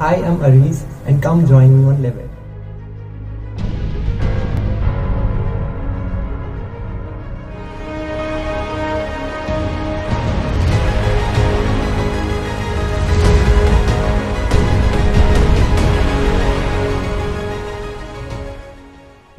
Hi, I'm Aris and come join me on Level.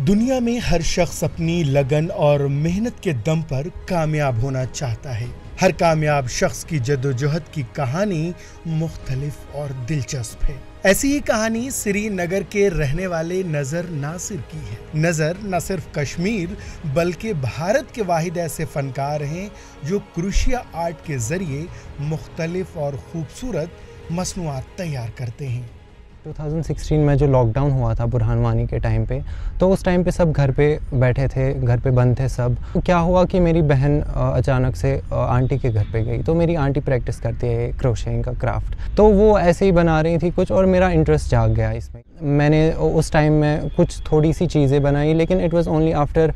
दुनिया में हर शख्स अपनी लगन और मेहनत के दम पर कामयाब होना चाहता है। हर कामयाब शख्स की जद्दोजहद की कहानी मुख्तलिफ और दिलचस्प है। ऐसी ही कहानी श्रीनगर के रहने वाले नजर नासिर की है। नजर न सिर्फ कश्मीर बल्कि भारत के वाहिद ऐसे फनकार हैं जो क्रोशिया आर्ट के जरिए मुख्तलिफ और खूबसूरत मसनूआत तैयार करते हैं। 2016 में जो लॉकडाउन हुआ था बुरहान वानी के टाइम पे, तो उस टाइम पे सब घर पे बैठे थे, घर पे बंद थे सब। तो क्या हुआ कि मेरी बहन अचानक से आंटी के घर पे गई। तो मेरी आंटी प्रैक्टिस करती है क्रोशिंग का क्राफ्ट, तो वो ऐसे ही बना रही थी कुछ और मेरा इंटरेस्ट जाग गया इसमें। मैंने उस टाइम में कुछ थोड़ी सी चीज़ें बनाई, लेकिन it was only after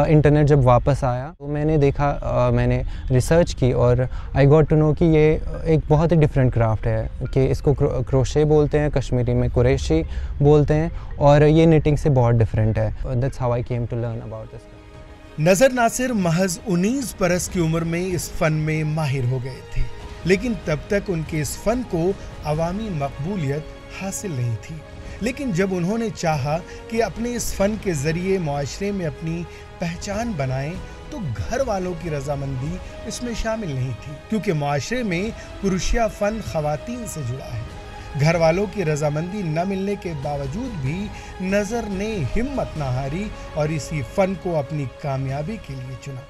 internet जब वापस आया तो मैंने देखा, मैंने रिसर्च की और आई गॉट टू नो कि ये एक बहुत ही डिफरेंट क्राफ्ट है, कि इसको क्रोशे बोलते हैं, कश्मीरी में कुरैशी बोलते हैं, और ये निटिंग से बहुत डिफरेंट है। That's how I came to learn about this. नजर नासिर महज 19 बरस की उम्र में इस फन में माहिर हो गए थे, लेकिन तब तक उनके इस फन को अवामी मकबूलियत हासिल नहीं थी। लेकिन जब उन्होंने चाहा कि अपने इस फन के जरिए मुआशरे में अपनी पहचान बनाएं, तो घर वालों की रजामंदी इसमें शामिल नहीं थी, क्योंकि मुआशरे में क्रोशिया फन खवातीन से जुड़ा है। घर वालों की रजामंदी न मिलने के बावजूद भी नजर ने हिम्मत न हारी और इसी फन को अपनी कामयाबी के लिए चुना।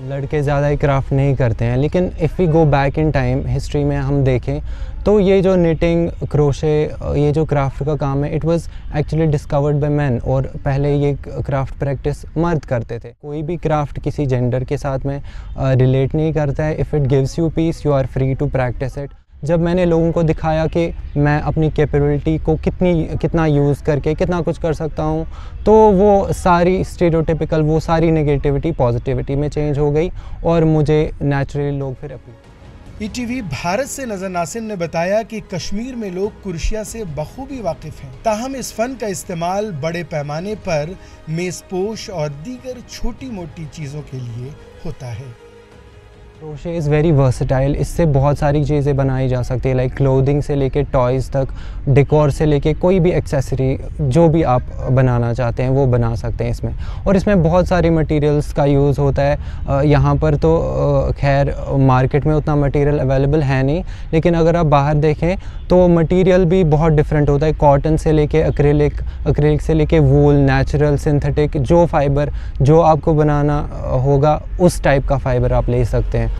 लड़के ज़्यादा ही क्राफ्ट नहीं करते हैं, लेकिन if we go back in time history में हम देखें तो ये जो निटिंग, क्रोशे, ये जो क्राफ्ट का काम है, it was actually discovered by man. और पहले ये क्राफ्ट प्रैक्टिस मर्द करते थे। कोई भी क्राफ्ट किसी जेंडर के साथ में रिलेट नहीं करता है। If it gives you peace, you are free to practice it. जब मैंने लोगों को दिखाया कि मैं अपनी कैपेबिलिटी को कितना यूज़ करके कितना कुछ कर सकता हूँ, तो वो सारी स्टीरियोटिपिकल, वो सारी नेगेटिविटी पॉजिटिविटी में चेंज हो गई और मुझे नेचुरली लोग फिर अपनी। ईटीवी भारत से नजर नासिर ने बताया कि कश्मीर में लोग क्रोशिया से बखूबी वाकिफ हैं, ताहम इस फन का इस्तेमाल बड़े पैमाने पर मेज़पोश और दीगर छोटी मोटी चीज़ों के लिए होता है। Crochet is very versatile. इससे बहुत सारी चीज़ें बनाई जा सकती है, लाइक क्लोथिंग से लेके टॉयज़ तक, डेकोर से लेके कोई भी एक्सेसरी जो भी आप बनाना चाहते हैं वो बना सकते हैं इसमें। और इसमें बहुत सारे मटेरियल्स का यूज़ होता है। यहाँ पर तो खैर मार्केट में उतना मटेरियल अवेलेबल है नहीं, लेकिन अगर आप बाहर देखें तो मटेरियल भी बहुत डिफरेंट होता है। कॉटन से लेके एक्रेलिक से लेके वूल, नेचुरल, सिंथेटिक, जो फाइबर जो आपको बनाना होगा उस टाइप का फ़ाइबर आप ले सकते हैं।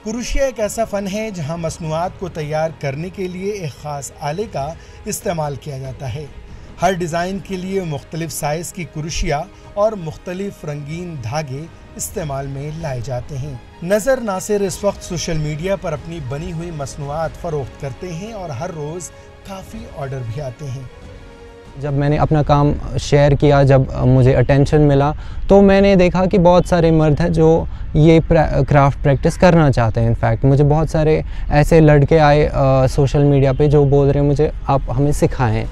क्रोशिया एक ऐसा फ़न है जहां मसनूआत को तैयार करने के लिए एक ख़ास आले का इस्तेमाल किया जाता है। हर डिज़ाइन के लिए मुख्तलिफ साइज़ की क्रोशिया और मुख्तलिफ रंगीन धागे इस्तेमाल में लाए जाते हैं। नजर नासिर इस वक्त सोशल मीडिया पर अपनी बनी हुई मसनूआत फ़रोख्त करते हैं और हर रोज़ काफ़ी ऑर्डर भी आते हैं। जब मैंने अपना काम शेयर किया, जब मुझे अटेंशन मिला, तो मैंने देखा कि बहुत सारे मर्द हैं जो ये क्राफ्ट प्रैक्टिस करना चाहते हैं। इनफैक्ट मुझे बहुत सारे ऐसे लड़के आए सोशल मीडिया पे जो बोल रहे हैं मुझे आप हमें सिखाएं।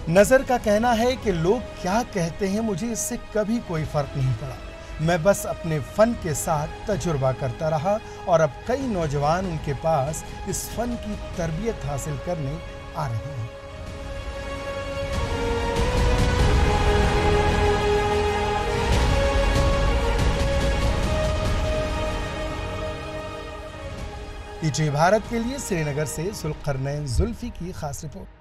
नज़र का कहना है कि लोग क्या कहते हैं मुझे इससे कभी कोई फ़र्क नहीं पड़ा। मैं बस अपने फ़न के साथ तजुर्बा करता रहा और अब कई नौजवान उनके पास इस फ़न की तरबियत हासिल करने आ रहे हैं। ईटीवी भारत के लिए श्रीनगर से जुल्फ़िकार जुल्फ़ी की खास रिपोर्ट।